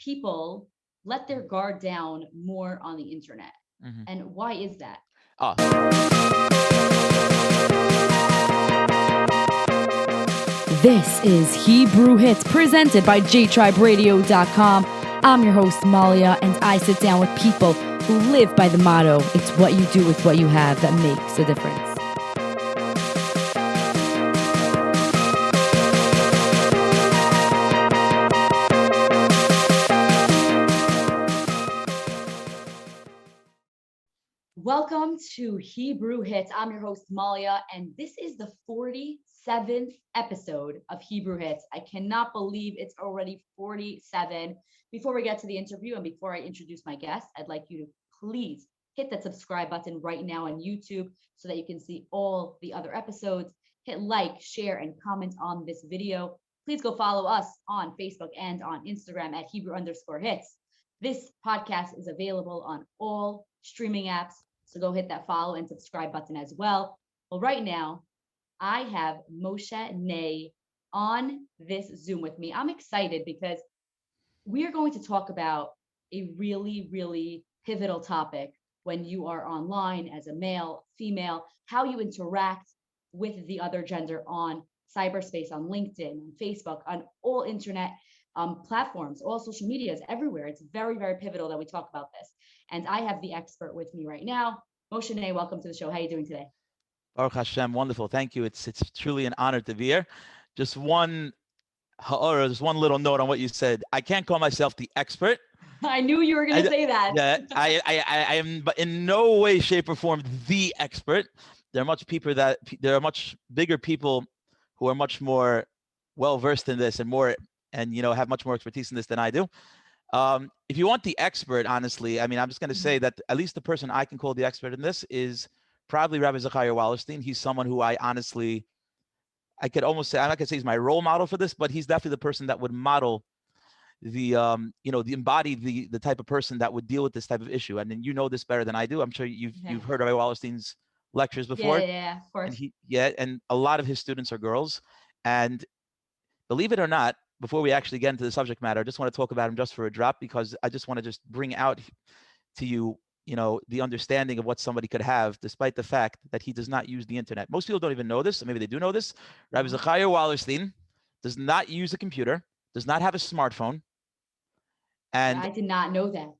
people let their guard down more on the internet. And why is that? This is Hebrew Hits presented by jtriberadio.com. I'm your host, Malya, and I sit down with people who live by the motto, it's what you do with what you have that makes a difference. Welcome to Hebrew Hits. I'm your host, Malya, and this is the 47th episode of Hebrew Hits. I cannot believe it's already 47. Before we get to the interview and before I introduce my guest, I'd like you to please hit that subscribe button right now on YouTube so that you can see all the other episodes. Hit like, share, and comment on this video. Please go follow us on Facebook and on Instagram at Hebrew_hits. This podcast is available on all streaming apps. So go hit that follow and subscribe button as well. Well, right now, I have Moshe Ney on this Zoom with me. I'm excited because we are going to talk about a really, really pivotal topic when you are online as a male, female, how you interact with the other gender on cyberspace, on LinkedIn, on Facebook, on all internet platforms, all social medias, everywhere. It's very, very pivotal that we talk about this. And I have the expert with me right now. Moshe Ney, welcome to the show. How are you doing today? Baruch Hashem, wonderful. Thank you. It's truly an honor to be here. Just one little note on what you said. I can't call myself the expert. I knew you were going to say that. Yeah, I am, but in no way, shape, or form the expert. There are much bigger people who are much more well versed in this and have much more expertise in this than I do. If you want the expert, honestly, I mean, I'm just going to say that at least the person I can call the expert in this is probably Rabbi Zachariah Wallerstein. He's someone who I could almost say, I'm not going to say he's my role model for this, but he's definitely the person that would model the type of person that would deal with this type of issue. And then you know this better than I do. I'm sure you've heard Rabbi Wallerstein's lectures before. Yeah, of course. And a lot of his students are girls. And believe it or not, before we actually get into the subject matter, I just want to talk about him just for a drop, because I just want to bring out to you, the understanding of what somebody could have, despite the fact that he does not use the internet. Most people don't even know this, or maybe they do know this. Rabbi Zachariah Wallerstein does not use a computer, does not have a smartphone. And I did not know that.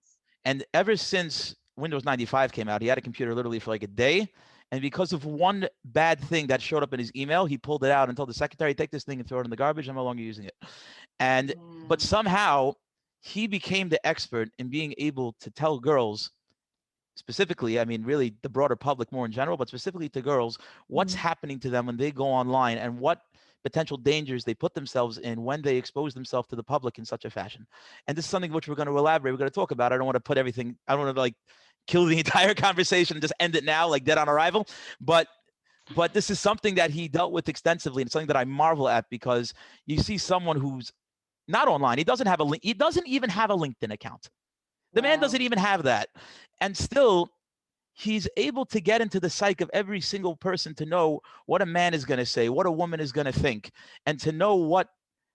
And ever since Windows 95 came out, he had a computer literally for like a day. And because of one bad thing that showed up in his email, he pulled it out and told the secretary, take this thing and throw it in the garbage. I'm no longer using it. But somehow he became the expert in being able to tell girls, specifically, I mean, really the broader public more in general, but specifically to girls, what's happening to them when they go online and what potential dangers they put themselves in when they expose themselves to the public in such a fashion. And this is something which we're going to elaborate. We're going to talk about. I don't want to put everything, I don't want to kill the entire conversation and just end it now, like dead on arrival. But this is something that he dealt with extensively, and it's something that I marvel at, because you see someone who's not online. He doesn't even have a LinkedIn account. The man doesn't even have that. And still, he's able to get into the psyche of every single person to know what a man is going to say, what a woman is going to think, and to know what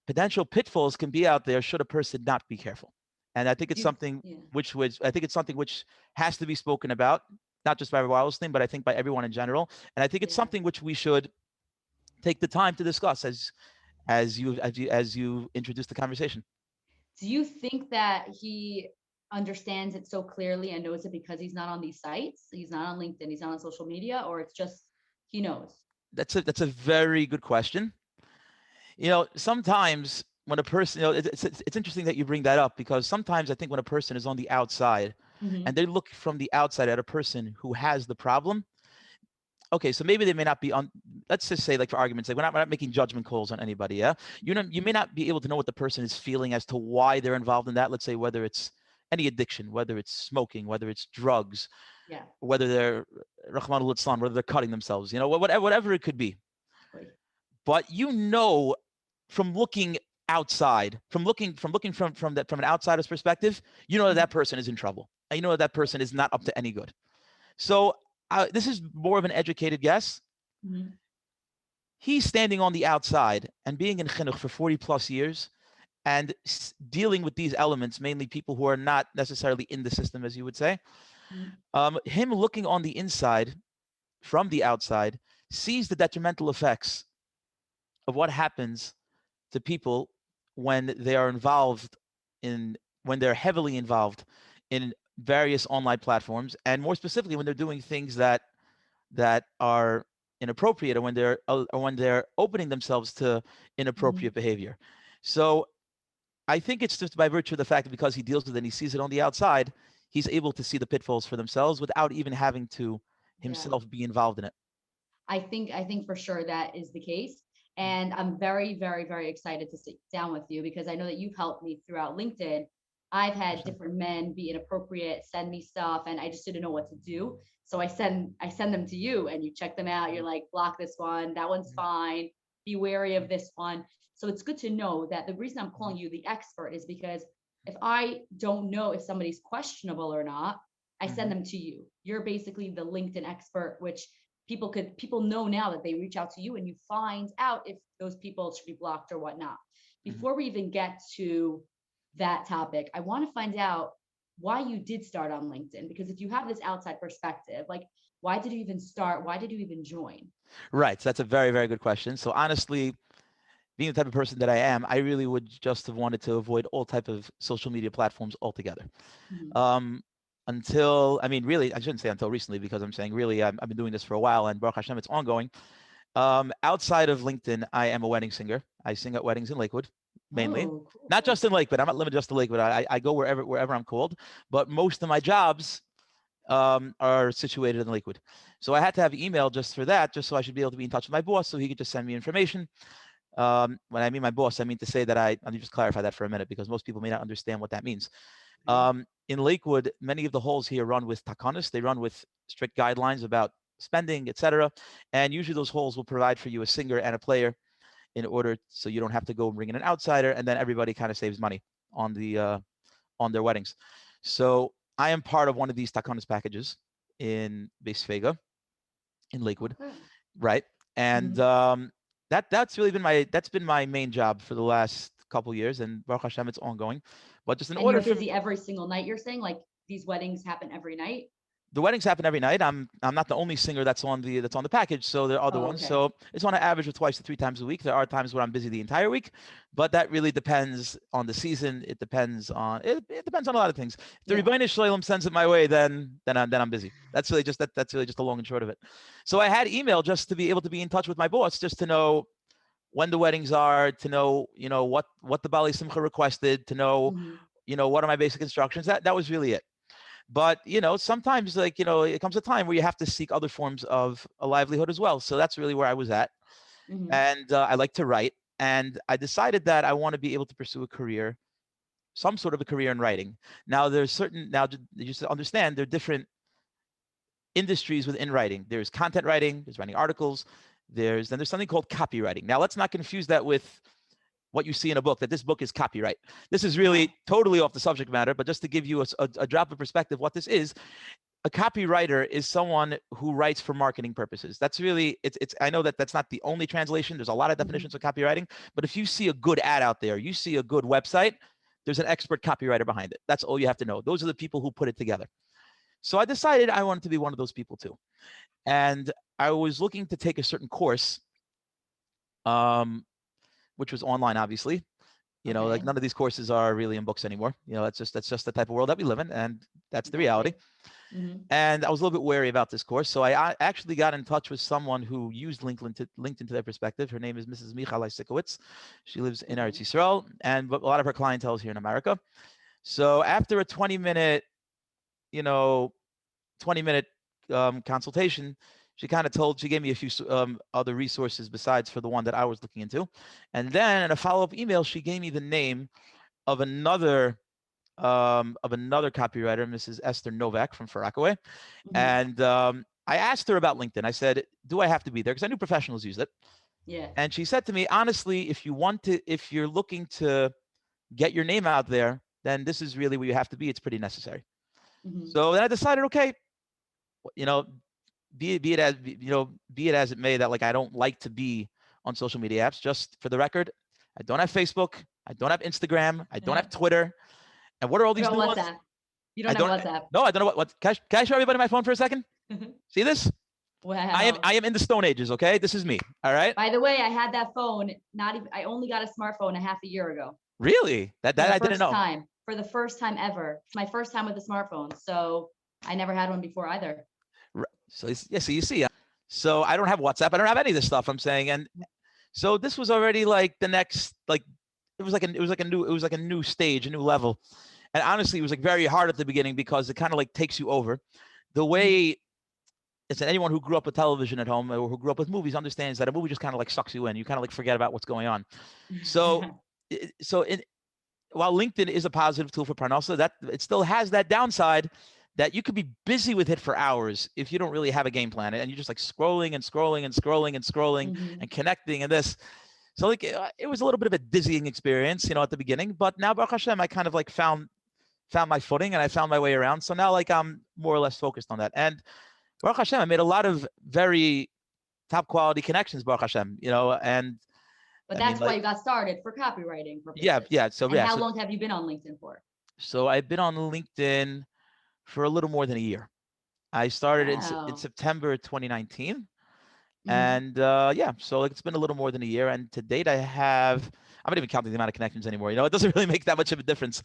potential pitfalls can be out there should a person not be careful. And I think it's something which has to be spoken about, not just by Wallerstein, but I think by everyone in general. And I think it's something which we should take the time to discuss as you introduce the conversation. Do you think that he understands it so clearly and knows it because he's not on these sites? He's not on LinkedIn, he's not on social media, or it's just he knows? That's a very good question. Sometimes when a person, it's interesting that you bring that up, because sometimes I think when a person is on the outside and they look from the outside at a person who has the problem, okay, so maybe they may not be on, let's just say, like, for argument's sake, we're not making judgment calls on anybody, yeah? You may not be able to know what the person is feeling as to why they're involved in that. Let's say whether it's any addiction, whether it's smoking, whether it's drugs, whether they're Rahman al-Islam, whether they're cutting themselves, whatever it could be. But from looking outside, from an outsider's perspective, that person is in trouble. And that person is not up to any good. So this is more of an educated guess. He's standing on the outside and being in chinuch for 40 plus years and dealing with these elements, mainly people who are not necessarily in the system, as you would say. Him looking on the inside from the outside sees the detrimental effects of what happens to people when they are involved in, when they're heavily involved in various online platforms, and more specifically when they're doing things that are inappropriate, or when they're opening themselves to inappropriate behavior. So I think it's just by virtue of the fact that because he deals with it and he sees it on the outside, he's able to see the pitfalls for themselves without even having to himself be involved in it. I think for sure that is the case. And I'm very, very, very excited to sit down with you because I know that you've helped me throughout LinkedIn. I've had different men be inappropriate, send me stuff, and I just didn't know what to do. So I send them to you and you check them out. You're like, block this one, that one's fine. Be wary of this one. So it's good to know that the reason I'm calling you the expert is because if I don't know if somebody's questionable or not, I send them to you. You're basically the LinkedIn expert, which people know now that they reach out to you and you find out if those people should be blocked or whatnot. Before we even get to that topic, I want to find out why you did start on LinkedIn, because if you have this outside perspective, like, why did you even start? Why did you even join? Right. So that's a very, very good question. So honestly, being the type of person that I am, I really would just have wanted to avoid all type of social media platforms altogether. Until, I mean, really, I shouldn't say until recently, because I'm saying really, I've been doing this for a while, and Baruch Hashem, it's ongoing. Outside of LinkedIn, I am a wedding singer. I sing at weddings in Lakewood, mainly. Cool. Not just in Lakewood. I'm not limited just to Lakewood. I go wherever I'm called, but most of my jobs are situated in Lakewood. So I had to have email just for that, just so I should be able to be in touch with my boss, so he could just send me information. When I mean my boss, I mean to say that let me just clarify that for a minute, because most people may not understand what that means. In Lakewood, many of the halls here run with takanas. They run with strict guidelines about spending, etc. And usually those halls will provide for you a singer and a player, in order so you don't have to go and bring in an outsider, and then everybody kind of saves money on on their weddings. So I am part of one of these takanas packages in Beis Vega in Lakewood, right? And that's really been my main job for the last couple of years, and Baruch Hashem, it's ongoing. But just in order you're busy every single night, you're saying? Like, these weddings happen every night? The weddings happen every night. I'm not the only singer that's on the package, so there are other ones. So it's on an average of 2 to 3 times a week. There are times where I'm busy the entire week, but that really depends on the season. It depends on it depends on a lot of things. If the Rebbeinu Shalom sends it my way, then I'm busy. That's really just that's really just the long and short of it. So I had email just to be able to be in touch with my boss, just to know when the weddings are, to know what the Bali Simcha requested, to know what are my basic instructions. That was really it. But sometimes, like, it comes a time where you have to seek other forms of a livelihood as well. So that's really where I was at. And I like to write, and I decided that I want to be able to pursue a career, some sort of a career in writing. Now you just understand, there are different industries within writing. There's content writing, there's writing articles, there's something called copywriting. Now let's not confuse that with what you see in a book, that this book is copyright. This is really totally off the subject matter, but just to give you a drop of perspective, what this is, a copywriter is someone who writes for marketing purposes. That's really, I know that that's not the only translation. There's a lot of definitions of copywriting, but if you see a good ad out there, you see a good website, there's an expert copywriter behind it. That's all you have to know. Those are the people who put it together. So I decided I wanted to be one of those people too. And I was looking to take a certain course, which was online, obviously. Like, none of these courses are really in books anymore. That's just the type of world that we live in, and that's the reality. And I was a little bit wary about this course, so I actually got in touch with someone who used LinkedIn to their perspective. Her name is Mrs. Michalai Sikowitz. She lives in Eretz Yisrael, and a lot of her clientele is here in America. So after a 20-minute consultation, she gave me a few other resources besides for the one that I was looking into. And then in a follow-up email, she gave me the name of another copywriter, Mrs. Esther Novak from Far Rockaway. And I asked her about LinkedIn. I said, do I have to be there? Because I knew professionals use it. Yeah. And she said to me, honestly, if you're looking to get your name out there, then this is really where you have to be. It's pretty necessary. So then I decided, okay, be it as it may, that, like, I don't like to be on social media apps. Just for the record, I don't have Facebook. I don't have Instagram. I don't have Twitter. And what are all these new ones? WhatsApp. You I don't don't have WhatsApp. No, I don't know what can I show everybody my phone for a second? See this? Wow. I am in the Stone Ages, okay? This is me. All right. By the way, I had that phone. I only got a smartphone a half a year ago. Really? That I didn't know. For the first time ever. It's my first time with a smartphone. So I never had one before either. So yeah, so you see, so I don't have WhatsApp. I don't have any of this stuff I'm saying. And so this was already like the next, like, it was like a new stage, a new level. And honestly, it was like very hard at the beginning because it kind of like takes you over. The way it's anyone who grew up with television at home or who grew up with movies understands that a movie just kind of like sucks you in. You kind of like forget about what's going on. So, while LinkedIn is a positive tool for parnasa, that it still has that downside that you could be busy with it for hours if you don't really have a game plan, and you're just like scrolling and scrolling and scrolling and scrolling and connecting and this. So like it was a little bit of a dizzying experience, at the beginning. But now, Baruch Hashem, I kind of like found my footing and I found my way around. So now like I'm more or less focused on that. And Baruch Hashem, I made a lot of very top quality connections, Baruch Hashem, and but that's why you got started, for copywriting purposes. Yeah. So and how long have you been on LinkedIn for? So I've been on LinkedIn for a little more than a year. I started in September 2019. And so like it's been a little more than a year. And to date, I'm not even counting the amount of connections anymore. It doesn't really make that much of a difference.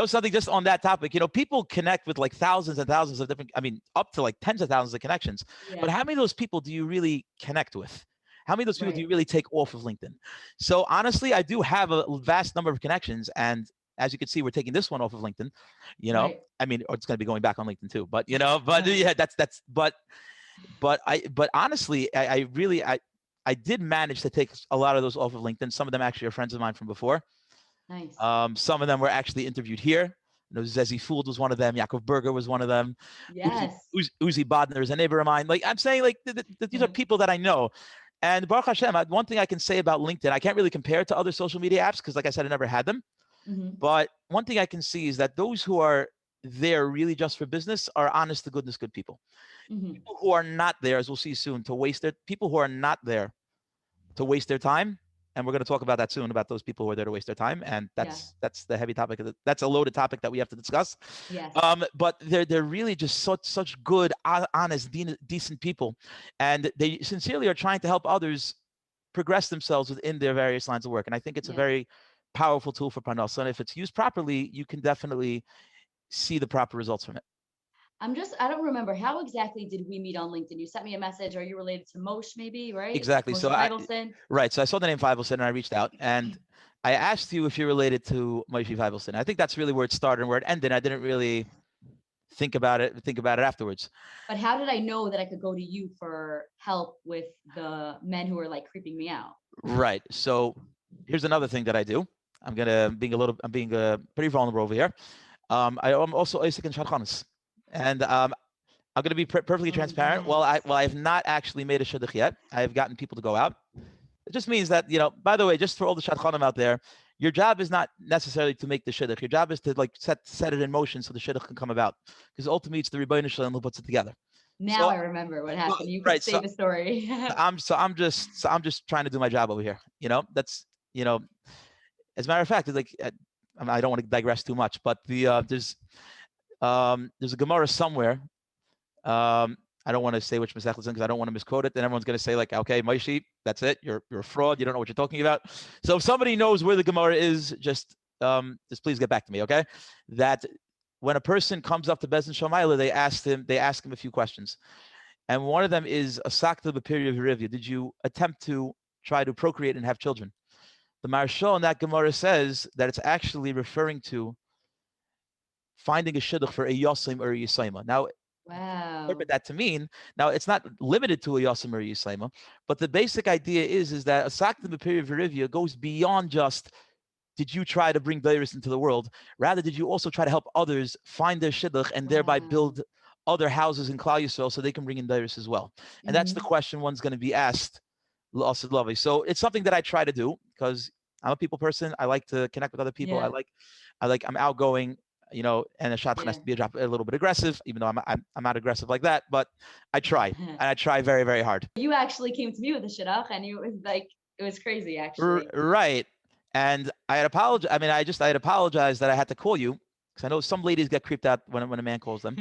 Something just on that topic, people connect with like thousands and thousands of different, up to like tens of thousands of connections. Yeah. But how many of those people do you really connect with? How many of those people do you really take off of LinkedIn? So honestly, I do have a vast number of connections. And as you can see, we're taking this one off of LinkedIn, Right. or it's going to be going back on LinkedIn too, but, but honestly, I did manage to take a lot of those off of LinkedIn. Some of them actually are friends of mine from before. Nice. Some of them were actually interviewed here. Zezi Fould was one of them. Yaakov Berger was one of them. Yes. Uzi Bodner is a neighbor of mine. Like I'm saying, like these are people that I know. And Baruch Hashem, one thing I can say about LinkedIn, I can't really compare it to other social media apps because, like I said, I never had them. But one thing I can see is that those who are there really just for business are honest to goodness good people. People who are not there, as we'll see soon, people who are not there to waste their time. And we're going to talk about that soon, about those people who are there to waste their time. And that's the heavy topic. That's a loaded topic that we have to discuss. Yes. But they're really just such good, honest, decent people. And they sincerely are trying to help others progress themselves within their various lines of work. And I think it's a very powerful tool for parnasa. And if it's used properly, you can definitely see the proper results from it. I don't remember, how exactly did we meet on LinkedIn? You sent me a message. Are you related to Moshe maybe, right? Exactly. Moshe So so I saw the name Feivelson and I reached out and I asked you if you're related to Moshe Feivelson. I think that's really where it started and where it ended. I didn't really think about it afterwards. But how did I know that I could go to you for help with the men who are like creeping me out? Right. So here's another thing that I do. I'm being pretty vulnerable over here. I'm also Isaac and Shadchanis. And I'm going to be perfectly transparent. Yes. Well, I have not actually made a shidduch yet. I have gotten people to go out. It just means that, by the way, just for all the shadchanim out there, your job is not necessarily to make the shidduch. Your job is to like set it in motion so the shidduch can come about. Because ultimately it's the Rebbeinu Shalom who puts it together. Now I remember what happened. You could say the story. I'm just trying to do my job over here. That's, as a matter of fact, it's like, I don't want to digress too much, but there's a Gemara somewhere. I don't want to say which Masech is in because I don't want to misquote it. Then everyone's going to say like, okay, Moshe, that's it. You're a fraud. You don't know what you're talking about. So if somebody knows where the Gemara is, just please get back to me, okay? That when a person comes up to Bezin Shamayla, they ask him a few questions. And one of them is a sakta b'piri of Yerivya. Did you attempt to try to procreate and have children? The Marshal in that Gemara says that it's actually referring to finding a shidduch for a yosim or a yisayma. Now, interpret that to mean, now it's not limited to a yosim or a yisayma, but the basic idea is that a sakta b'piri of Yerivya goes beyond just, did you try to bring dairis into the world? Rather, did you also try to help others find their shidduch and thereby build other houses in Klal Yisrael so they can bring in dairis as well? And that's the question one's going to be asked. So it's something that I try to do because I'm a people person. I like to connect with other people. I'm outgoing, and a shadchan has to be a little bit aggressive, even though I'm not aggressive like that, but I try and I try very, very hard. You actually came to me with a shidduch and it was crazy actually. Right. And I had apologized. I mean, I had apologized that I had to call you because I know some ladies get creeped out when a man calls them.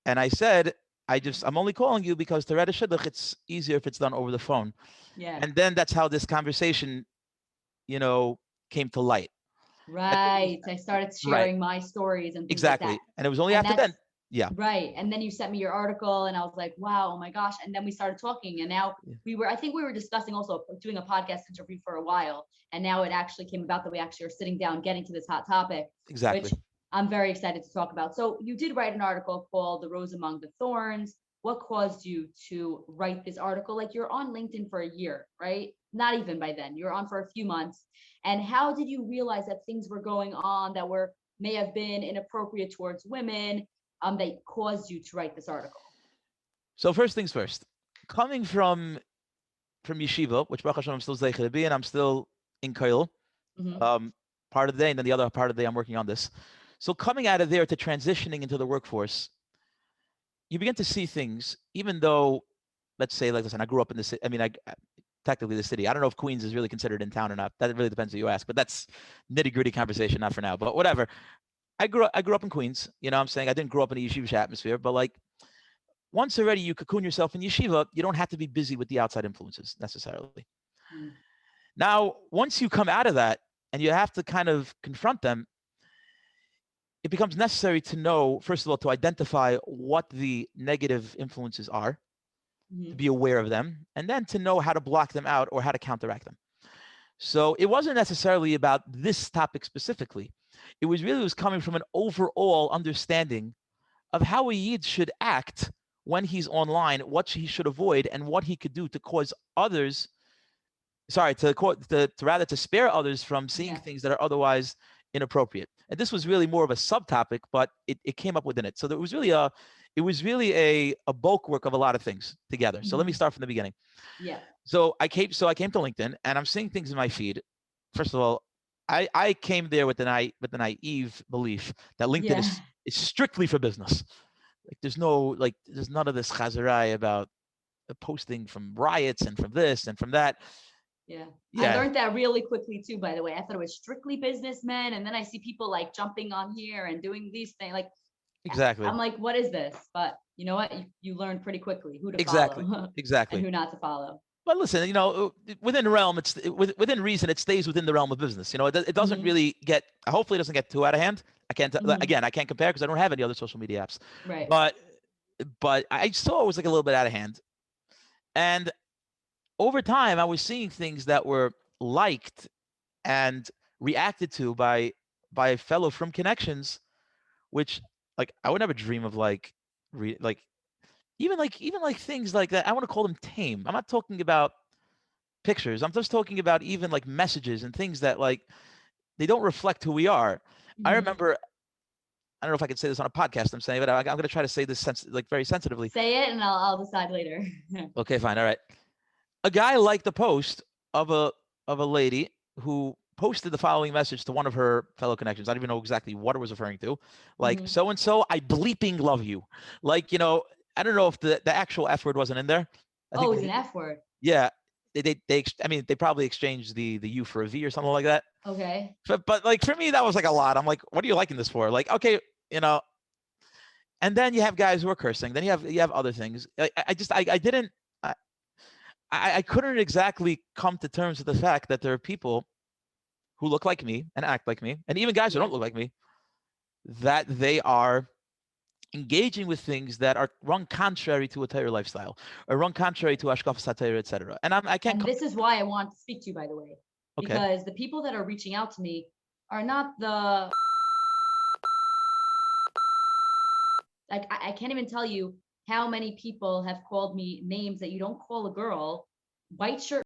And I said, I'm only calling you because to read a shidduch, it's easier if it's done over the phone. Yeah. And then that's how this conversation, came to light. Right. I started sharing my stories and things like Exactly. that. And it was only And after then. that's Yeah. right. And then you sent me your article and I was like, wow, oh my gosh. And then we started talking and now I think we were discussing also doing a podcast interview for a while. And now it actually came about that we actually are sitting down, getting to this hot topic, Exactly. which I'm very excited to talk about. So you did write an article called The Rose Among the Thorns. What caused you to write this article? Like you're on LinkedIn for a year, right? Not even by then, you're on for a few months. And how did you realize that things were going on that may have been inappropriate towards women that caused you to write this article? So first things first, coming from yeshiva, which Baruch Hashem I'm still zeicher to be, and I'm still in Koil, part of the day, and then the other part of the day I'm working on this. So coming out of there to transitioning into the workforce, you begin to see things, even though, let's say, like, listen, I grew up in the city. I mean, technically the city. I don't know if Queens is really considered in town or not. That really depends who you ask, but that's nitty-gritty conversation, not for now, but whatever. I grew up in Queens. You know what I'm saying? I didn't grow up in a yeshivish atmosphere, but like once already you cocoon yourself in yeshiva, you don't have to be busy with the outside influences necessarily. Now, once you come out of that and you have to kind of confront them, it becomes necessary to know, first of all, to identify what the negative influences are, to be aware of them, and then to know how to block them out or how to counteract them. So it wasn't necessarily about this topic specifically. It was coming from an overall understanding of how a Yid should act when he's online, what he should avoid, and what he could do to cause others, to spare others from seeing things that are otherwise inappropriate. And this was really more of a subtopic, but it came up within it. So there was really a bulk work of a lot of things together. So let me start from the beginning. Yeah. So I came to LinkedIn and I'm seeing things in my feed. First of all, I came there with the naive belief that LinkedIn is strictly for business. Like there's none of this chazarai about posting from riots and from this and from that. Yeah. I learned that really quickly too, by the way. I thought it was strictly businessmen. And then I see people like jumping on here and doing these things. Like, exactly. I'm like, what is this? But you know what? You learn pretty quickly who to follow. Exactly. And who not to follow. But listen, within realm, within reason, it stays within the realm of business. It doesn't really hopefully it doesn't get too out of hand. I can't, again, I can't compare because I don't have any other social media apps. Right. But I saw it was like a little bit out of hand. And over time, I was seeing things that were liked and reacted to by fellow from connections, which like I would never dream of even things like that. I want to call them tame. I'm not talking about pictures. I'm just talking about even like messages and things that like they don't reflect who we are. I remember, I don't know if I can say this on a podcast I'm saying, but I'm going to try to say this very sensitively. Say it and I'll decide later. Okay, fine. All right. A guy liked a post of a lady who posted the following message to one of her fellow connections. I don't even know exactly what it was referring to. Like, so-and-so, I bleeping love you. Like, I don't know if the actual F word wasn't in there. It's an F word. Yeah. They probably exchanged the U for a V or something like that. Okay. But like for me, that was like a lot. I'm like, what are you liking this for? Like, okay, and then you have guys who are cursing. Then you have other things. I couldn't exactly come to terms with the fact that there are people who look like me and act like me, and even guys who don't look like me, that they are engaging with things that are run contrary to a Torah lifestyle, or run contrary to Ashkafas HaTorah, etc. And I can't. And this is why I want to speak to you, by the way, because the people that are reaching out to me are not the. Like I can't even tell you how many people have called me names that you don't call a girl, white shirt.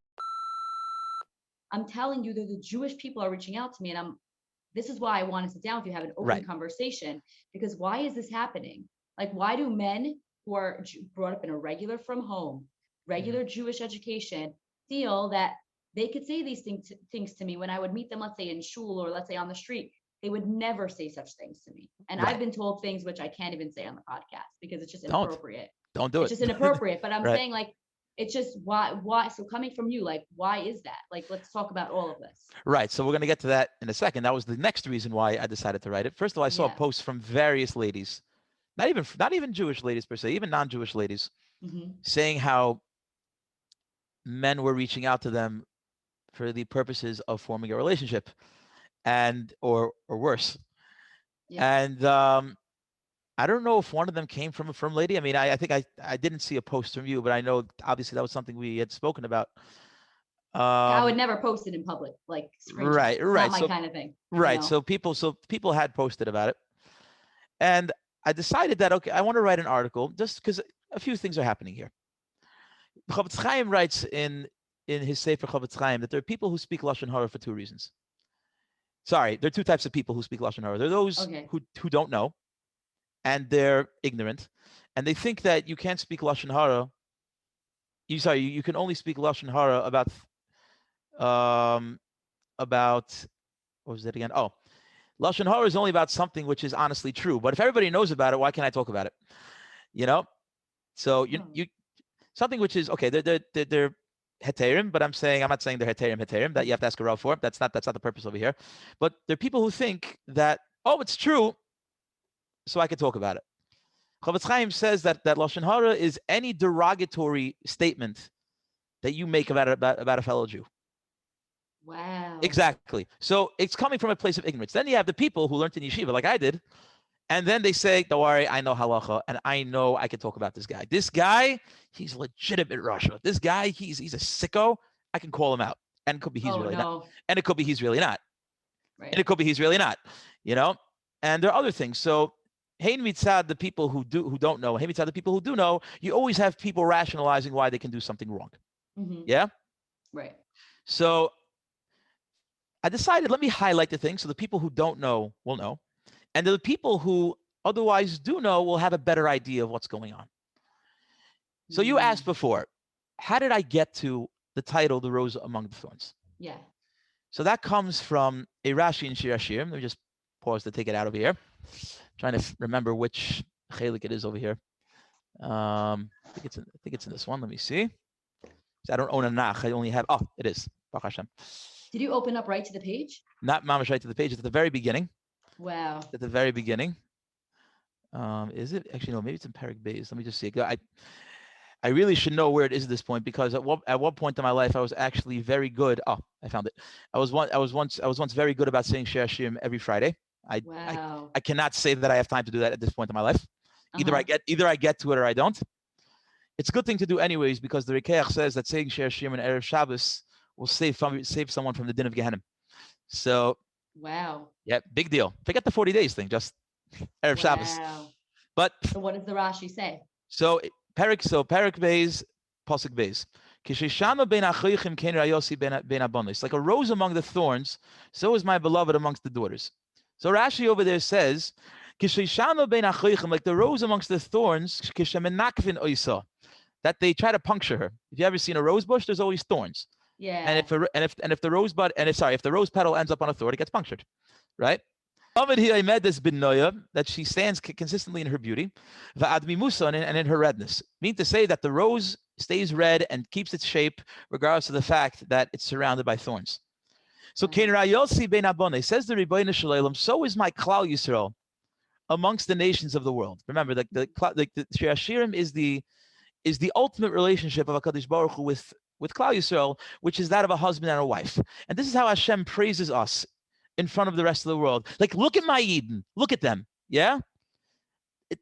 I'm telling you, the Jewish people are reaching out to me, and this is why I want to sit down with you, have an open conversation, because why is this happening? Like, why do men who are brought up in a regular from home, regular Jewish education feel that they could say these things to me when I would meet them, let's say in shul or let's say on the street? They would never say such things to me. And I've been told things which I can't even say on the podcast because it's just inappropriate. Don't do it. It's just inappropriate. But I'm saying, like, It's just why? So coming from you, like, why is that? Like, let's talk about all of this. Right. So we're going to get to that in a second. That was the next reason why I decided to write it. First of all, I saw a post from various ladies, not even Jewish ladies per se, even non-Jewish ladies, saying how men were reaching out to them for the purposes of forming a relationship, and or worse. Yeah. And I don't know if one of them came from a firm lady. I mean, I think I didn't see a post from you, but I know obviously that was something we had spoken about. I would never post it in public, like screenshots. Right. It's not my kind of thing. Right. So people had posted about it, and I decided that okay, I want to write an article just because a few things are happening here. Chavetz Chaim writes in his Sefer Chavetz Chaim that there are people who speak Lashon Hara for two reasons. Sorry, there are two types of people who speak Lashon Hara. There are those who don't know, and they're ignorant, and they think that you can't speak Lashon Hara. You can only speak Lashon Hara about what was that again? Oh, Lashon Hara is only about something which is honestly true. But if everybody knows about it, why can't I talk about it? You know? So you something which is okay, they're heterim, but I'm not saying they're heterim, that you have to ask a Rav for. That's not the purpose over here. But there are people who think that, oh, it's true, so I can talk about it. Chavetz Chaim says that Lashon Hara is any derogatory statement that you make about a fellow Jew. Wow. Exactly. So it's coming from a place of ignorance. Then you have the people who learned in yeshiva, like I did, and then they say, don't worry, I know halacha, and I know I can talk about this guy. This guy, he's legitimate Russia. This guy, he's a sicko. I can call him out. And it could be he's really not. And it could be he's really not. Right. And it could be he's really not. You know? And there are other things. So Hein mitzad, the people who don't know, Hein mitzad, the people who do know, you always have people rationalizing why they can do something wrong. Yeah? Right. So I decided, let me highlight the things so the people who don't know will know. And the people who otherwise do know will have a better idea of what's going on. So you asked before, how did I get to the title, The Rose Among the Thorns? Yeah. So that comes from a Rashi in Shir Hashirim. Let me just pause to take it out over here. Trying to remember which chelik it is over here. I think it's in this one. Let me see. I don't own a nach. I only have, it is. Baruch Hashem. Did you open up right to the page? Not mamash right to the page. It's at the very beginning. Wow. At the very beginning. Is it? Actually, no, maybe it's in Perek Beis. Let me just see. I really should know where it is at this point, because at one point in my life I was actually very good. Oh, I found it. I was once very good about saying Shir Hashirim every Friday. I cannot say that I have time to do that at this point in my life. Either I get to it or I don't. It's a good thing to do anyways, because the Rikeach says that saying Shir Hashirim and Erev Shabbos will save someone from the din of Gehenna. So wow. Yeah, big deal. Forget the 40 days thing, just Erev Shabbos. But so what does the Rashi say? So Perek Beis, Pasuk Beis. It's like a rose among the thorns, so is my beloved amongst the daughters. So Rashi over there says, like the rose amongst the thorns, that they try to puncture her. If you ever seen a rose bush, there's always thorns. Yeah. And if the rose petal ends up on a thorn, it gets punctured, right? That she stands consistently in her beauty, and in her redness. Mean to say that the rose stays red and keeps its shape regardless of the fact that it's surrounded by thorns. So says the Rebbeinu Shalom, so is my Klal Yisrael amongst the nations of the world. Remember, the Shir Hashirim is the ultimate relationship of HaKadosh Baruch Hu with Klal Yisrael, which is that of a husband and a wife. And this is how Hashem praises us in front of the rest of the world. Like, look at my Eden. Look at them. Yeah?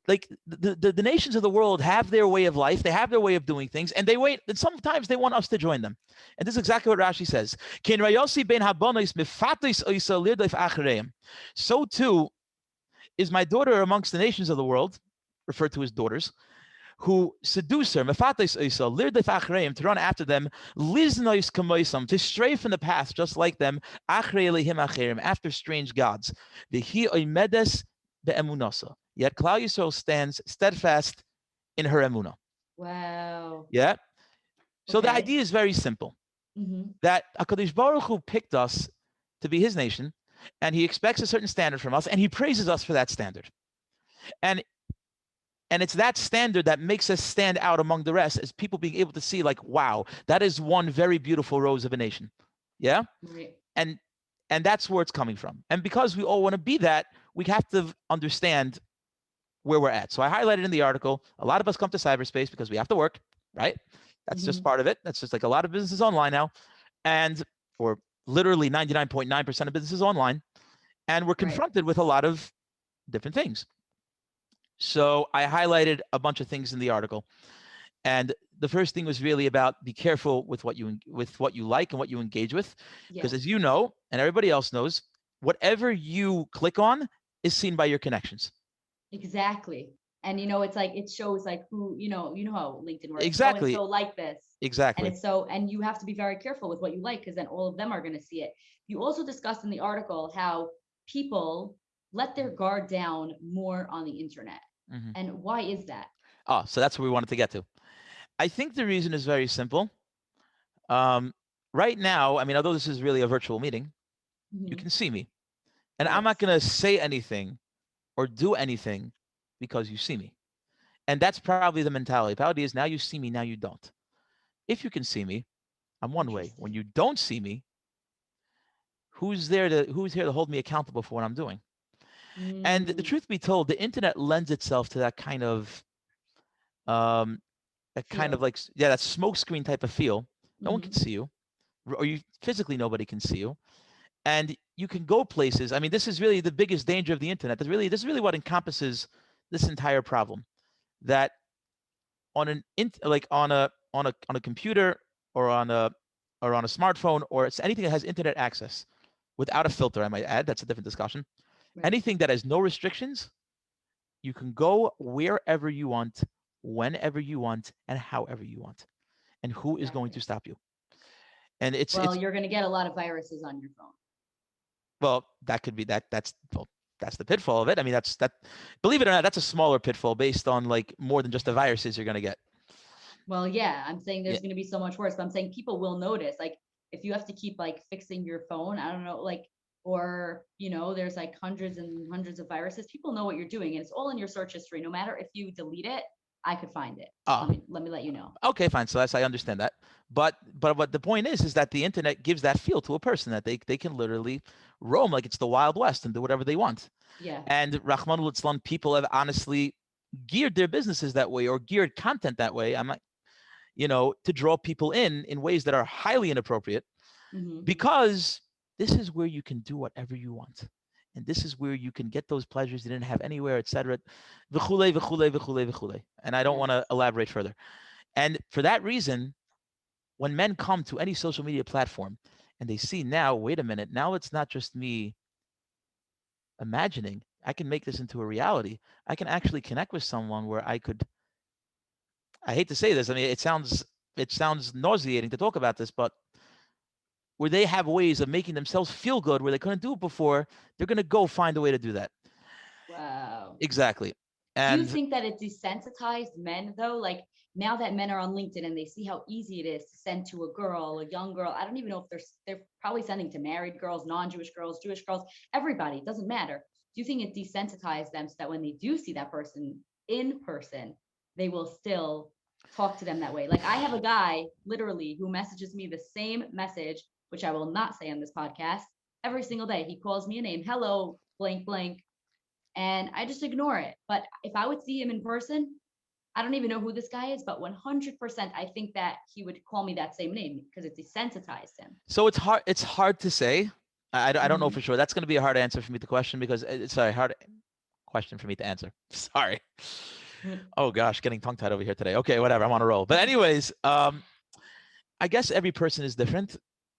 Like the nations of the world have their way of life. They have their way of doing things. And and sometimes they want us to join them. And this is exactly what Rashi says. So too is my daughter amongst the nations of the world, referred to as daughters, who seduce her, to run after them, to stray from the path just like them, after strange gods. Yet Klal Yisrael stands steadfast in her emunah. Wow. Yeah? So the idea is very simple. That HaKadosh Baruch Hu picked us to be his nation, and he expects a certain standard from us, and he praises us for that standard. And And it's that standard that makes us stand out among the rest, as people being able to see like, wow, that is one very beautiful rose of a nation. Yeah. Right. And that's where it's coming from. And because we all want to be that, we have to understand where we're at. So I highlighted in the article, a lot of us come to cyberspace because we have to work, right? That's just part of it. That's just like a lot of businesses online now. Or literally 99.9% of businesses online. And we're confronted with a lot of different things. So I highlighted a bunch of things in the article. And the first thing was really about be careful with what you like and what you engage with. Because as you know, and everybody else knows, whatever you click on is seen by your connections. Exactly. And it's like it shows like who, how LinkedIn works. Exactly. So like this. Exactly. And you have to be very careful with what you like, because then all of them are going to see it. You also discussed in the article how people let their guard down more on the internet. And why is that? Oh, so that's where we wanted to get to. I think the reason is very simple. Right now, I mean, although this is really a virtual meeting, you can see me. And I'm not going to say anything or do anything because you see me. And that's probably the mentality. The mentality is now you see me, now you don't. If you can see me, I'm one way. When you don't see me, who's here to hold me accountable for what I'm doing? And the truth be told, the internet lends itself to that kind of that smoke screen type of feel. No one can see you, or you physically nobody can see you. And you can go places. I mean, this is really the biggest danger of the internet. This is really what encompasses this entire problem. That on a computer or on a smartphone, or it's anything that has internet access without a filter, I might add, that's a different discussion. Right. Anything that has no restrictions, you can go wherever you want, whenever you want, and however you want. And who is going to stop you? And you're going to get a lot of viruses on your phone. Well, that could be that's the pitfall of it. I mean, believe it or not, that's a smaller pitfall based on like more than just the viruses you're going to get. Well, yeah, I'm saying there's going to be so much worse, but I'm saying people will notice, like if you have to keep like fixing your phone, I don't know, like, or, there's like hundreds and hundreds of viruses, people know what you're doing and it's all in your search history. No matter if you delete it, I could find it. Let me let you know. Okay, fine. So I understand that. But what the point is that the internet gives that feel to a person that they can literally roam like it's the Wild West and do whatever they want. Yeah. And Rahmanul Islam, people have honestly geared their businesses that way or geared content that way. I'm not, to draw people in ways that are highly inappropriate, because this is where you can do whatever you want. And this is where you can get those pleasures you didn't have anywhere, etc. And I don't want to elaborate further. And for that reason, when men come to any social media platform and they see now, wait a minute, now it's not just me imagining. I can make this into a reality. I can actually connect with someone where I hate to say this. I mean, it sounds nauseating to talk about this, but where they have ways of making themselves feel good where they couldn't do it before, they're going to go find a way to do that. Wow. Exactly. And do you think that it desensitized men though? Like now that men are on LinkedIn and they see how easy it is to send to a girl, a young girl, I don't even know if they're probably sending to married girls, non-Jewish girls, Jewish girls, everybody, it doesn't matter. Do you think it desensitized them so that when they do see that person in person, they will still talk to them that way? Like I have a guy literally who messages me the same message, which I will not say on this podcast, every single day. He calls me a name, hello, blank, blank. And I just ignore it. But if I would see him in person, I don't even know who this guy is, but 100%, I think that he would call me that same name because it desensitized him. So it's hard to say. I don't know for sure. That's going to be a hard answer for me to question because it's a hard question for me to answer. Sorry. Oh gosh, getting tongue tied over here today. Okay, whatever. I'm on a roll. But anyways, I guess every person is different.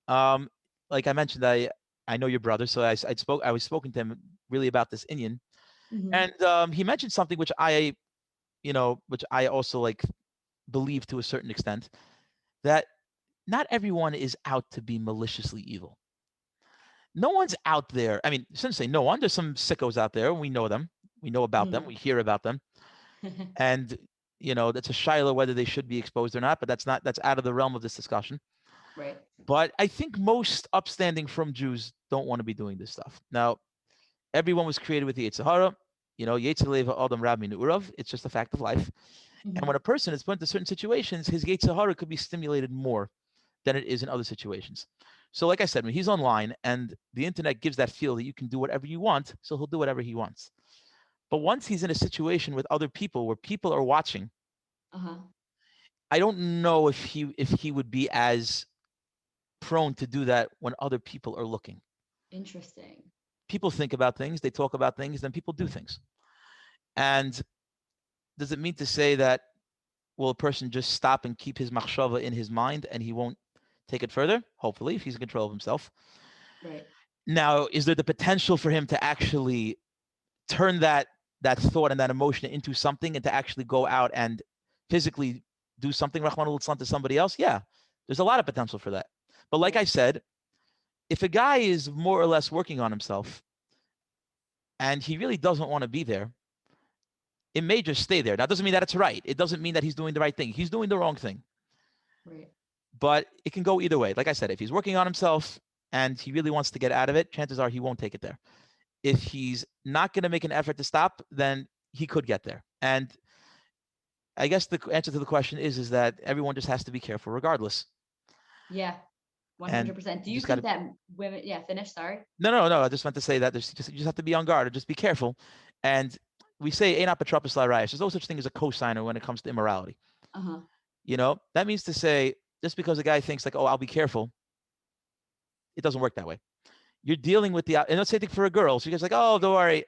Like I mentioned, I know your brother, so I was spoken to him really about this Indian, and he mentioned something which I also like believe to a certain extent, that not everyone is out to be maliciously evil. No one's out there. I mean, shouldn't say no one. There's some sickos out there. We know them. We know about them. We hear about them, and that's a shiloh whether they should be exposed or not. But that's out of the realm of this discussion. Right. But I think most upstanding from Jews don't want to be doing this stuff. Now, everyone was created with the Yetzer Hara. You know, Yetzer Leva Adam Rab Min Urav. It's just a fact of life. And Mhm. when a person is put into certain situations, his Yetzer Hara could be stimulated more than it is in other situations. So, like I said, when he's online and the internet gives that feel that you can do whatever you want, so he'll do whatever he wants. But once he's in a situation with other people where people are watching, Uh-huh. I don't know if he would be as prone to do that when other people are looking. Interesting. People think about things, they talk about things, then people do things. And does it mean to say that will a person just stop and keep his machshava in his mind and he won't take it further? Hopefully, if he's in control of himself. Right. Now, is there the potential for him to actually turn that thought and that emotion into something and to actually go out and physically do something, Rahman al to somebody else? Yeah, there's a lot of potential for that. But like Right. I said, if a guy is more or less working on himself and he really doesn't want to be there, it may just stay there. That doesn't mean that it's right. It doesn't mean that he's doing the right thing. He's doing the wrong thing. Right. But it can go either way. Like I said, if he's working on himself and he really wants to get out of it, chances are he won't take it there. If he's not going to make an effort to stop, then he could get there. And I guess the answer to the question is that everyone just has to be careful regardless. Yeah. And 100%. Do you you just got think to, that women, yeah, finish, sorry. no. I just meant to say that you just have to be on guard or just be careful. And we say, "Ein apotropos l'rayos." There's no such thing as a cosigner when it comes to immorality. Uh-huh. You know, that means to say, just because a guy thinks like, "Oh, I'll be careful," it doesn't work that way. You're dealing with and let's say for a girl, she's like, "Oh, don't worry,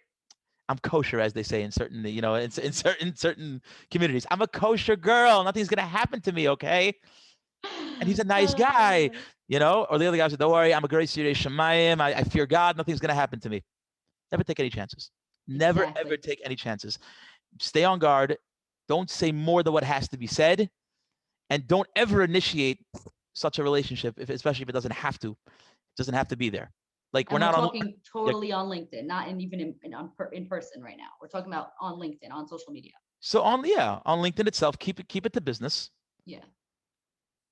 I'm kosher," as they say in certain, in certain communities. I'm a kosher girl. Nothing's gonna happen to me, okay? And he's a nice guy, Or the other guy said, "Don't worry, I'm a great Yirei Shemayim. I fear God. Nothing's gonna happen to me." Never take any chances. Never ever Exactly. take any chances. Stay on guard. Don't say more than what has to be said, and don't ever initiate such a relationship, especially if it doesn't have to. It doesn't have to be there. Like we're And we're not on. talking Yeah. totally on LinkedIn, not even in person right now. We're talking about on LinkedIn, on social media. So on LinkedIn itself, keep it to business. Yeah.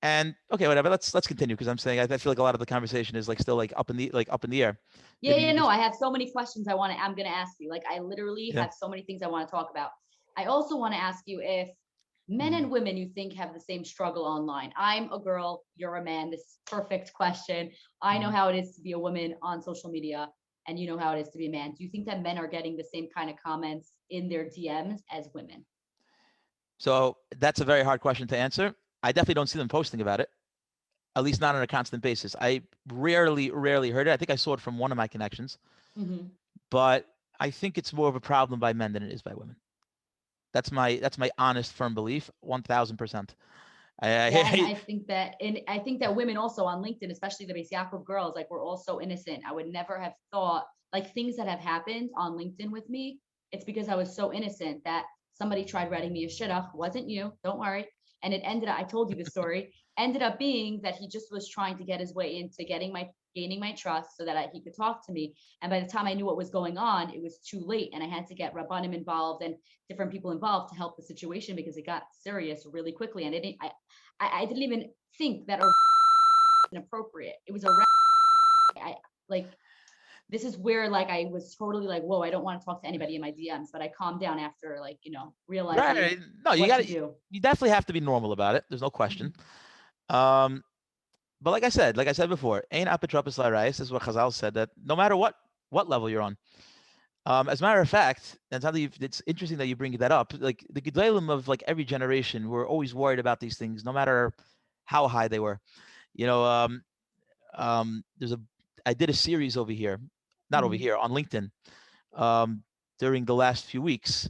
And okay, whatever. Let's continue because I'm saying I feel like a lot of the conversation is like still like up in the air. Yeah, Maybe yeah, you no, just I have so many questions I'm gonna ask you. Like I literally yeah. have so many things I want to talk about. I also want to ask you if men Mhm. and women you think have the same struggle online. I'm a girl, you're a man. This perfect question. I know Mhm. how it is to be a woman on social media, and you know how it is to be a man. Do you think that men are getting the same kind of comments in their DMs as women? So that's a very hard question to answer. I definitely don't see them posting about it, at least not on a constant basis. I rarely heard it. I think I saw it from one of my connections, Mm-hmm. but I think it's more of a problem by men than it is by women. That's my honest, firm belief, 1,000%. Yeah, and I I think that women also on LinkedIn, especially the Beis Yaakov girls, like we're all so innocent. I would never have thought like things that have happened on LinkedIn with me. It's because I was so innocent that somebody tried writing me a shidduch. Wasn't you? Don't worry. And it ended up, I told you the story, ended up being that he just was trying to get his way into gaining my trust so that he could talk to me. And by the time I knew what was going on, it was too late. And I had to get Rabbanim involved and different people involved to help the situation because it got serious really quickly. And I didn't even think that a inappropriate. It was a I like this is where like I was totally like, whoa, I don't want to talk to anybody in my DMs, but I calmed down after like, realizing right. No, what to do. you definitely have to be normal about it. There's no question. Mhm. Um, but like I said before, ain't apotropos l'rayos is what Chazal said that no matter what level you're on. As a matter of fact, and it's interesting that you bring that up. Like the Gedolim of like every generation were always worried about these things, no matter how high they were. You know, there's a I did a series over here, not over Mhm. here on LinkedIn, um, during the last few weeks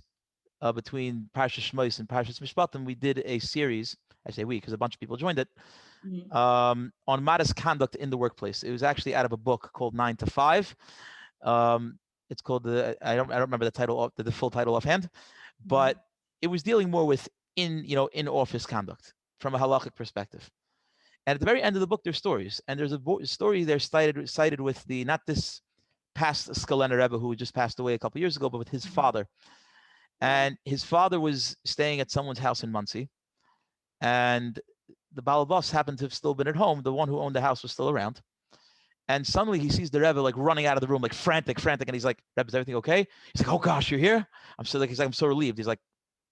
between Parshas Shmos and Parshas Mishpatim. We did a series. I say we because a bunch of people joined it Mhm. on modest conduct in the workplace. It was actually out of a book called 9 to 5. Um, it's called I don't remember the title of the full title offhand, but Mhm. it was dealing more with in office conduct from a halachic perspective. And at the very end of the book, there's stories, and there's a story there cited with the not this past Skalena Rebbe who just passed away a couple years ago, but with his Mhm. father. Wow. And his father was staying at someone's house in Muncie, and the Balabas happened to have still been at home. The one who owned the house was still around, And suddenly he sees the Rebbe like running out of the room, like frantic. And he's like, Rebbe, is everything okay? He's like, oh gosh, you're here? He's like, I'm so relieved. He's like,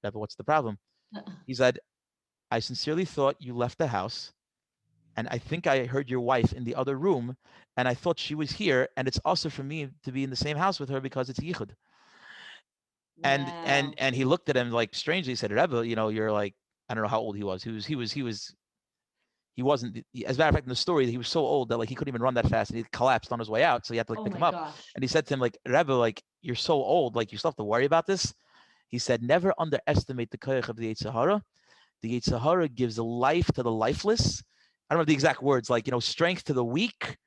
Rebbe, what's the problem? He said, I sincerely thought you left the house. And I think I heard your wife in the other room. And I thought she was here. And it's also for me to be in the same house with her because it's Yichud. And he looked at him like strangely. He said, Rebbe, you're like, I don't know how old he was. He wasn't, as a matter of fact, in the story, he was so old that like he couldn't even run that fast and he collapsed on his way out. So he had to like pick him up. Gosh. And he said to him, like, Rebbe, like, you're so old, like you still have to worry about this. He said, never underestimate the koyach of the Yetzer Hara. The Yetzer Hara gives life to the lifeless. I don't know the exact words, like, strength to the weak,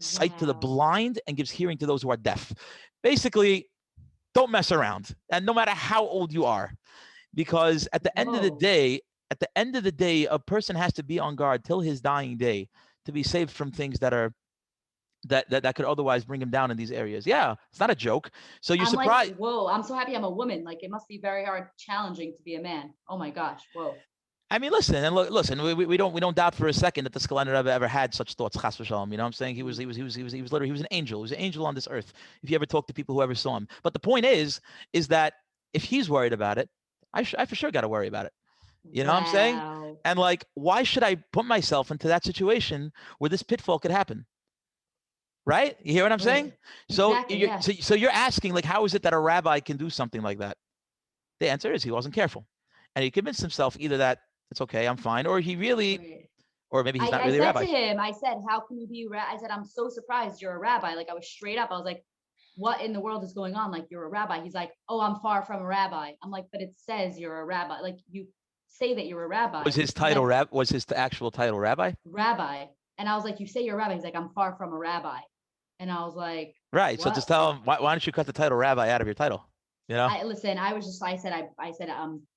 sight to the blind, and gives hearing to those who are deaf. Basically, don't mess around. And no matter how old you are, because at the end of the day, a person has to be on guard till his dying day to be saved from things that are that could otherwise bring him down in these areas. Yeah, it's not a joke. So you're surprised. Like, whoa, I'm so happy I'm a woman. Like, it must be very challenging to be a man. Oh my gosh, whoa. I mean, listen, we don't doubt for a second that the Skalender ever had such thoughts. Chas v'shalom, you know what I'm saying? He was literally, he was an angel. He was an angel on this earth. If you ever talk to people who ever saw him. But the point is that if he's worried about it, I for sure got to worry about it. You know what I'm saying? And like, why should I put myself into that situation where this pitfall could happen? Right? You hear what I'm saying? Exactly, so you're asking, like, how is it that a rabbi can do something like that? The answer is he wasn't careful. And he convinced himself either that it's okay, I'm fine, or he really, or maybe he's not really a rabbi. I said to him, I said, how can you be a rabbi? I said, I'm so surprised you're a rabbi. Like, I was straight up. I was like, what in the world is going on? Like, you're a rabbi. He's like, oh, I'm far from a rabbi. I'm like, but it says you're a rabbi. Like, you say that you're a rabbi. Was his title was his actual title rabbi? Rabbi. And I was like, you say you're a rabbi. He's like, I'm far from a rabbi. And I was like, right. What? So just tell him, why don't you cut the title rabbi out of your title? You know? I said,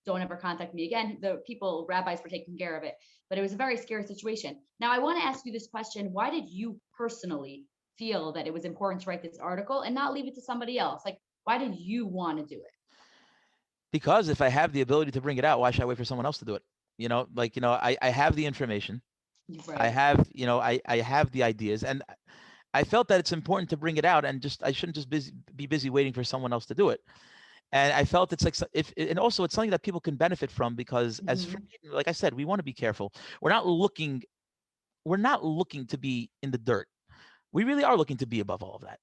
don't ever contact me again. The rabbis were taking care of it, but it was a very scary situation. Now I want to ask you this question. Why did you personally feel that it was important to write this article and not leave it to somebody else? Like, why did you want to do it? Because if I have the ability to bring it out, why should I wait for someone else to do it? I have the information. Right. I have the ideas, and I felt that it's important to bring it out, and I shouldn't just be busy waiting for someone else to do it. And I felt it's like, and also it's something that people can benefit from, because like I said, we want to be careful. We're not looking to be in the dirt. We really are looking to be above all of that.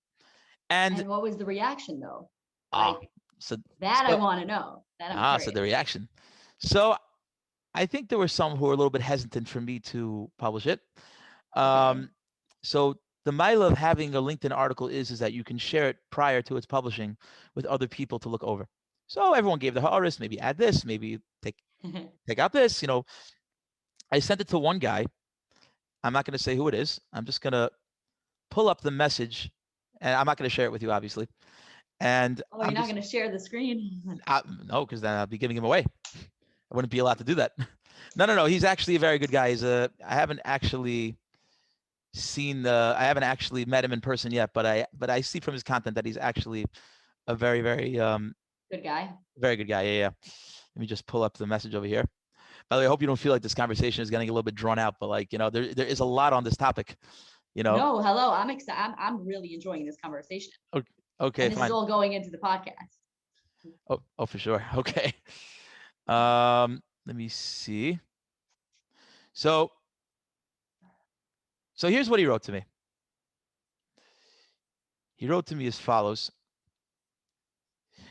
And what was the reaction though? I want to know. So the reaction. So I think there were some who were a little bit hesitant for me to publish it. So the mile of having a LinkedIn article is that you can share it prior to its publishing with other people to look over. So everyone gave the ha'aris, maybe add this, maybe take out this. I sent it to one guy. I'm not going to say who it is. I'm just going to pull up the message, and I'm not going to share it with you, obviously. And you're not going to share the screen? No, because then I'll be giving him away. I wouldn't be allowed to do that. No. He's actually a very good guy. I haven't actually met him in person yet, but I see from his content that he's actually a very, very good guy. Very good guy. Yeah. Let me just pull up the message over here. By the way, I hope you don't feel like this conversation is getting a little bit drawn out, but like, there is a lot on this topic. No, hello. I'm excited. I'm really enjoying this conversation. Okay. And this is all going into the podcast. Oh, for sure. Okay. Let me see. So here's what he wrote to me. He wrote to me as follows.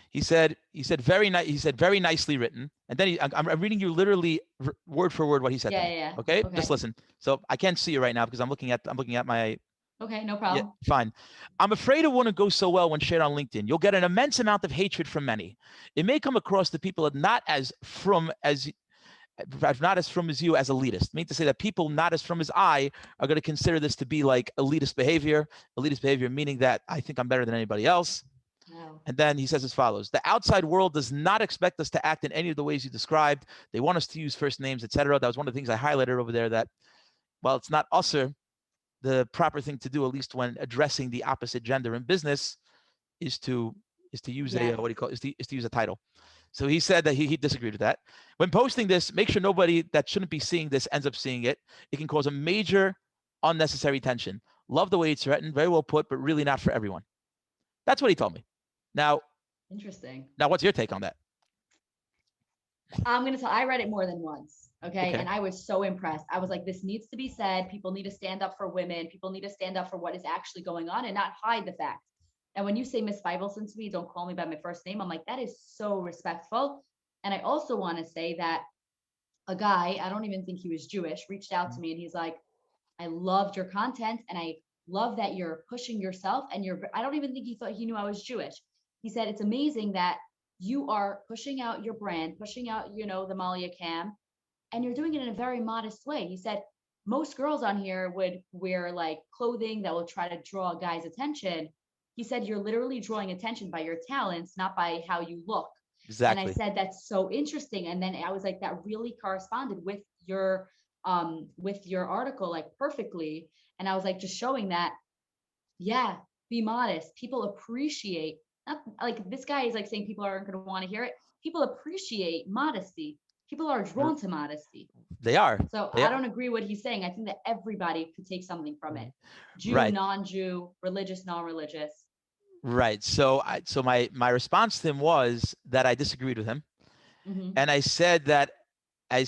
He said very nice. He said very nicely written. And then I'm reading you literally word for word what he said. Yeah. Okay? Just listen. So I can't see you right now because I'm looking at my. Okay, no problem. Yeah, fine. I'm afraid it wouldn't go so well when shared on LinkedIn. You'll get an immense amount of hatred from many. It may come across to people not as from as you as elitist. I mean to say that people not as from as I are going to consider this to be like elitist behavior. Elitist behavior meaning that I think I'm better than anybody else. No. And then he says as follows: the outside world does not expect us to act in any of the ways you described. They want us to use first names, etc. That was one of the things I highlighted over there, that while it's not usher, the proper thing to do, at least when addressing the opposite gender in business, is to use to use a title. So he said that he disagreed with that. When posting this, make sure nobody that shouldn't be seeing this ends up seeing it. It can cause a major unnecessary tension. Love the way it's written, very well put, but really not for everyone. That's what he told me. Now, Interesting. Now, what's your take on that? I'm gonna tell. I read it more than once. Okay? And I was so impressed. I was like, this needs to be said. People need to stand up for women. People need to stand up for what is actually going on and not hide the fact. And when you say Miss Feivelson to me, don't call me by my first name. I'm like, that is so respectful. And I also want to say that a guy, I don't even think he was Jewish, reached out to me and he's like, I loved your content and I love that you're pushing yourself and I don't even think he thought he knew I was Jewish. He said, it's amazing that you are pushing out your brand, pushing out, the Malya cam, and you're doing it in a very modest way. He said, most girls on here would wear like clothing that will try to draw a guy's attention. He said, you're literally drawing attention by your talents, not by how you look. Exactly. And I said, that's so interesting. And then I was like, that really corresponded with your article, like perfectly. And I was like, just showing that, yeah, be modest. People appreciate, not like this guy is like saying people aren't going to want to hear it. People appreciate modesty. People are drawn to modesty. They are. So I don't agree what he's saying. I think that everybody could take something from it. Jew, right. Non-Jew, religious, non-religious. Right. So my response to him was that I disagreed with him. Mm-hmm. And I said I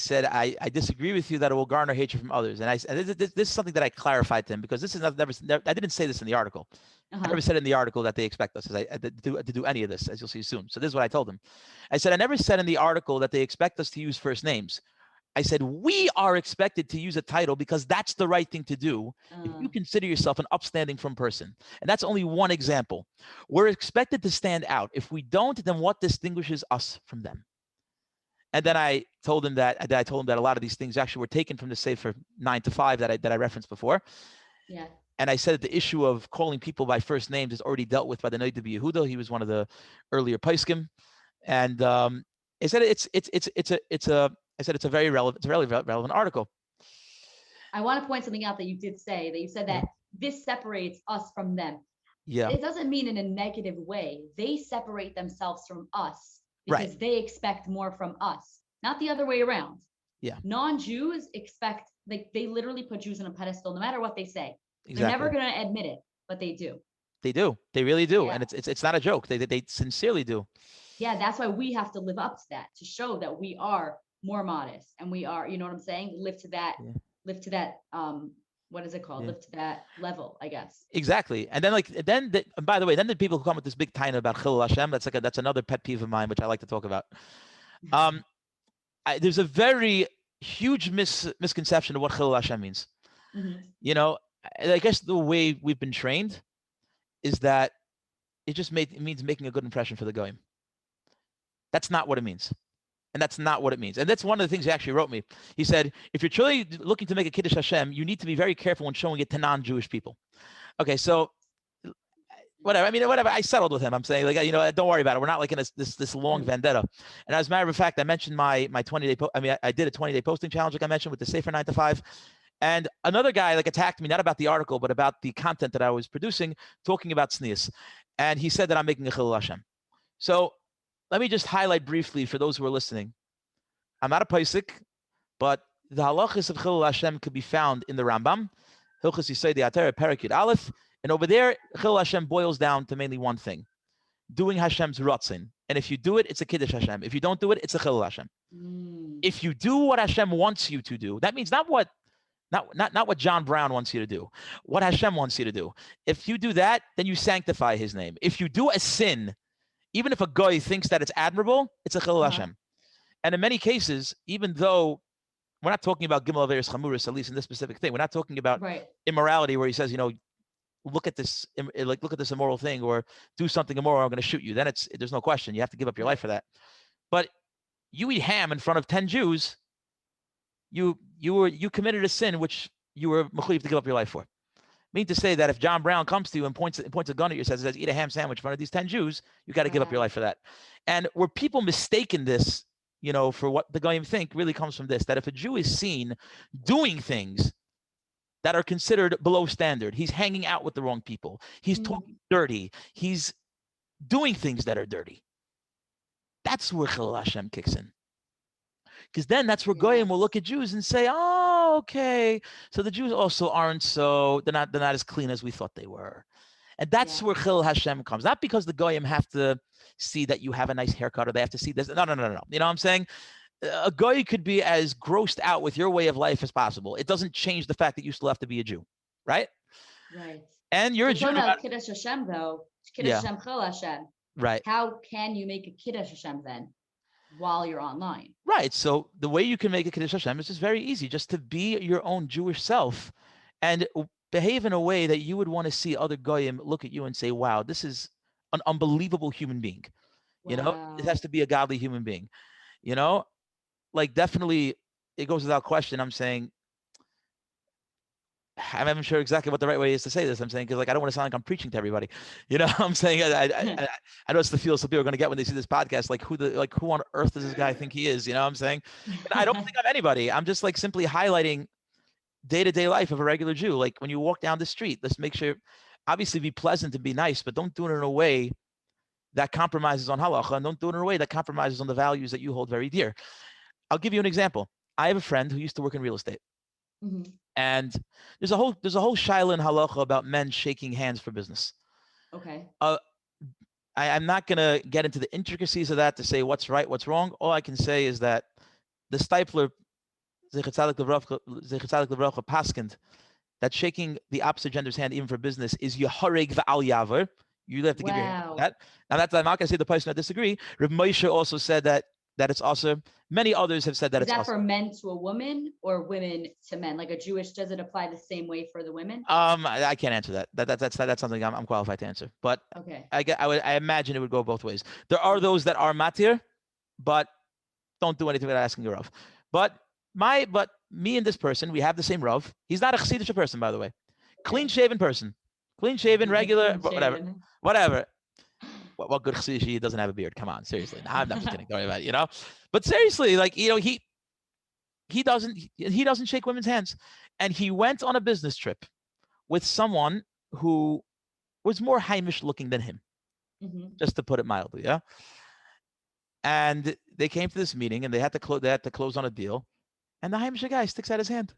disagree with you that it will garner hatred from others. And this is something that I clarified to him, because this is never I didn't say this in the article. I never said in the article that they expect us to do any of this, as you'll see soon. So this is what I told him. I said, I never said in the article that they expect us to use first names. I said, we are expected to use a title because that's the right thing to do if you consider yourself an upstanding from person. And that's only one example. We're expected to stand out. If we don't, then what distinguishes us from them? And then I told him that a lot of these things actually were taken from the Sefer 9 to 5 that I referenced before. Yeah. And I said that the issue of calling people by first names is already dealt with by the Noid of Yehuda. He was one of the earlier Paiskim. And I said it's a very relevant article. I want to point something out that you did say, that you said that this separates us from them. Yeah. It doesn't mean in a negative way. They separate themselves from us because they expect more from us, not the other way around. Yeah. Non-Jews expect, like, they literally put Jews on a pedestal no matter what they say. Exactly. They're never going to admit it, but they do. They do. They really do. Yeah. And it's not a joke. They sincerely do. Yeah, that's why we have to live up to that, to show that we are more modest and we are, you know what I'm saying? Live to that, what is it called? Live to that level, I guess. Exactly. And then by the way, then the people who come with this big taina about Chilul Hashem, that's another pet peeve of mine, which I like to talk about. There's a very huge misconception of what Chilul Hashem means. Mm-hmm. I guess the way we've been trained is that it means making a good impression for the goyim. That's not what it means. And that's not what it means. And that's one of the things he actually wrote me. He said, if you're truly looking to make a Kiddush Hashem, you need to be very careful when showing it to non-Jewish people. Okay, so whatever. I mean, whatever. I settled with him. I'm saying, don't worry about it. We're not like in this long vendetta. And as a matter of fact, I mentioned my 20-day. I did a 20-day posting challenge, like I mentioned, with the Sefer 9 to 5. And another guy attacked me, not about the article, but about the content that I was producing, talking about tznius. And he said that I'm making a Chilul Hashem. So let me just highlight briefly for those who are listening. I'm not a Paisik, but the halachas of Chilul Hashem could be found in the Rambam, Hilchos Yisod Ateret Perek Yud Aleph, and over there, Chilul Hashem boils down to mainly one thing: doing Hashem's ratzon. And if you do it, it's a Kiddush Hashem. If you don't do it, it's a Chilul Hashem. If you do what Hashem wants you to do, that means not what John Brown wants you to do, what Hashem wants you to do. If you do that, then you sanctify His name. If you do a sin, even if a guy thinks that it's admirable, it's a Chilul Hashem. And in many cases, even though we're not talking about Gimel Averis Chamuris, at least in this specific thing, we're not talking about immorality where he says, look at this immoral thing, or do something immoral, I'm going to shoot you. Then there's no question. You have to give up your life for that. But you eat ham in front of 10 Jews, you committed a sin which you were mechuyev to give up your life for. Mean to say that if John Brown comes to you and points a gun at you and says, eat a ham sandwich in front of these 10 Jews, you got to give up your life for that. And where people mistaken this, for what the goyim think, really comes from this: that if a Jew is seen doing things that are considered below standard, he's hanging out with the wrong people, he's talking dirty, he's doing things that are dirty, that's where Chilul Hashem kicks in. Because then that's where goyim will look at Jews and say, oh, okay, so the Jews also aren't they're not as clean as we thought they were. And that's where Chil Hashem comes. Not because the Goyim have to see that you have a nice haircut or they have to see this. No. You know what I'm saying? A Goy could be as grossed out with your way of life as possible. It doesn't change the fact that you still have to be a Jew, right? Right. And you're a Jew. About Kiddush Hashem though. Kiddush Hashem, Chil Hashem. Right. How can you make a Kiddush Hashem then while you're online? Right. So the way you can make a Kiddush Hashem is just very easy, just to be your own Jewish self and behave in a way that you would want to see other Goyim look at you and say, wow, this is an unbelievable human being. Wow. You know, it has to be a godly human being. You know, like definitely it goes without question. I'm saying, I'm not even sure exactly what the right way is to say this. I'm saying, because like, I don't want to sound like I'm preaching to everybody. You know, I'm saying, I know it's the feel some people are going to get when they see this podcast, like who on earth does this guy think he is? You know what I'm saying? But I don't think I'm anybody. I'm just like simply highlighting day-to-day life of a regular Jew. Like when you walk down the street, let's make sure, obviously be pleasant and be nice, but don't do it in a way that compromises on halacha, and don't do it in a way that compromises on the values that you hold very dear. I'll give you an example. I have a friend who used to work in real estate. Mm-hmm. And there's a whole shaila in halacha about men shaking hands for business. Okay. I'm not gonna get into the intricacies of that to say what's right, what's wrong. All I can say is that the Stipler paskind that shaking the opposite gender's hand even for business is yahareg v'al yaver. You have to give your hand to that. Now I'm not going to say the person that disagree. Reb Moshe also said that it's also. Many others have said that it's also. Is that for men to a woman or women to men? Like a Jewish, does it apply the same way for the women? I can't answer that. That's something I'm qualified to answer. But okay. I imagine it would go both ways. There are those that are matir, but don't do anything without asking a rav. But me and this person, we have the same rav. He's not a chassidish person, by the way. Clean-shaven person. Clean-shaven, regular, whatever. What good chassidish he doesn't have a beard? Come on, seriously. No, I'm not just kidding. Don't worry about it, you know. But seriously, like, you know, he doesn't shake women's hands, and he went on a business trip with someone who was more Heimish looking than him, just to put it mildly, yeah. And they came to this meeting, and they had to close on a deal, and the Heimish guy sticks out his hand,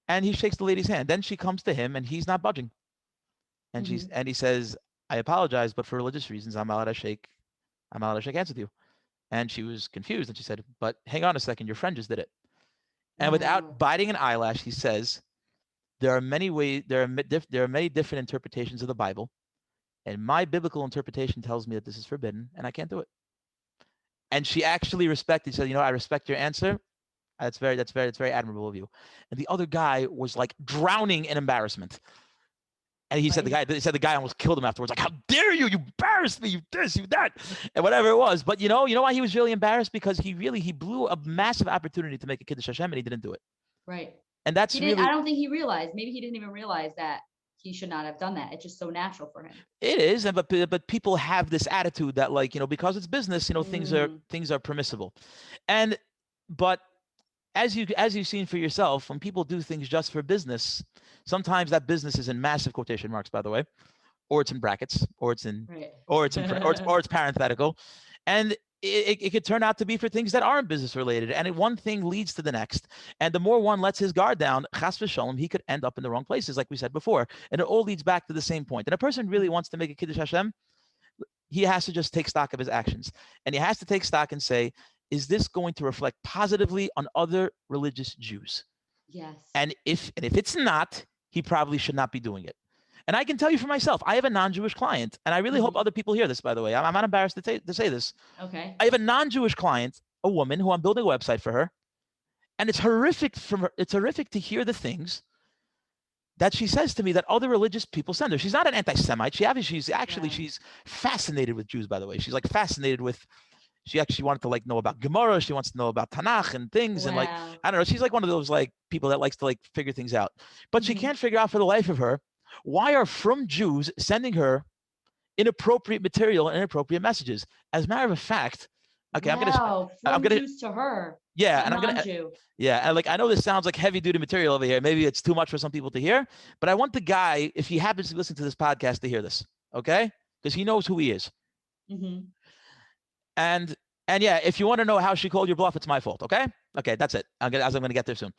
and he shakes the lady's hand. Then she comes to him, and he's not budging, and he says, I apologize, but for religious reasons, I'm allowed to shake hands with you. And she was confused, and she said, but hang on a second, your friend just did it. And without biting an eyelash, he says, there are many different interpretations of the Bible, and my biblical interpretation tells me that this is forbidden, and I can't do it. And she actually respected, said, you know, I respect your answer. That's very admirable of you. And the other guy was like drowning in embarrassment. And he said the guy almost killed him afterwards. Like, how dare you? You embarrassed me. You this, you that, and whatever it was. But you know why he was really embarrassed? Because he blew a massive opportunity to make a Kiddush Hashem, and he didn't do it. Right. And that's I don't think he realized. Maybe he didn't even realize that he should not have done that. It's just so natural for him. It is, but people have this attitude that, like, because it's business, things are permissible, but as you've seen for yourself, when people do things just for business, sometimes that business is in massive quotation marks, by the way, or it's in brackets, or it's parenthetical, and it could turn out to be for things that aren't business related, and one thing leads to the next, and the more one lets his guard down, chas v'shalom, he could end up in the wrong places, like we said before, and it all leads back to the same point. And a person really wants to make a Kiddush Hashem, he has to just take stock of his actions, and he has to take stock and say, is this going to reflect positively on other religious Jews? Yes. And if it's not, he probably should not be doing it. And I can tell you for myself, I have a non-Jewish client, and I really hope other people hear this, by the way. I'm not embarrassed to say this. Okay. I have a non-Jewish client, a woman who I'm building a website for her, and it's horrific to hear the things that she says to me that other religious people send her. She's not an anti-Semite. She's fascinated with Jews, by the way. She's like fascinated with. She actually wanted to know about Gemara. She wants to know about Tanakh and things. Wow. And I don't know. She's like one of those people that likes to figure things out. But she can't figure out for the life of her, why are from Jews sending her inappropriate material and inappropriate messages? As a matter of fact, okay, wow, I'm gonna Jews to her. Yeah, and I know this sounds like heavy duty material over here. Maybe it's too much for some people to hear, but I want the guy, if he happens to listen to this podcast, to hear this, okay? Because he knows who he is. And And yeah, if you want to know how she called your bluff, it's my fault. Okay. Okay. That's it. I'm going to get there soon.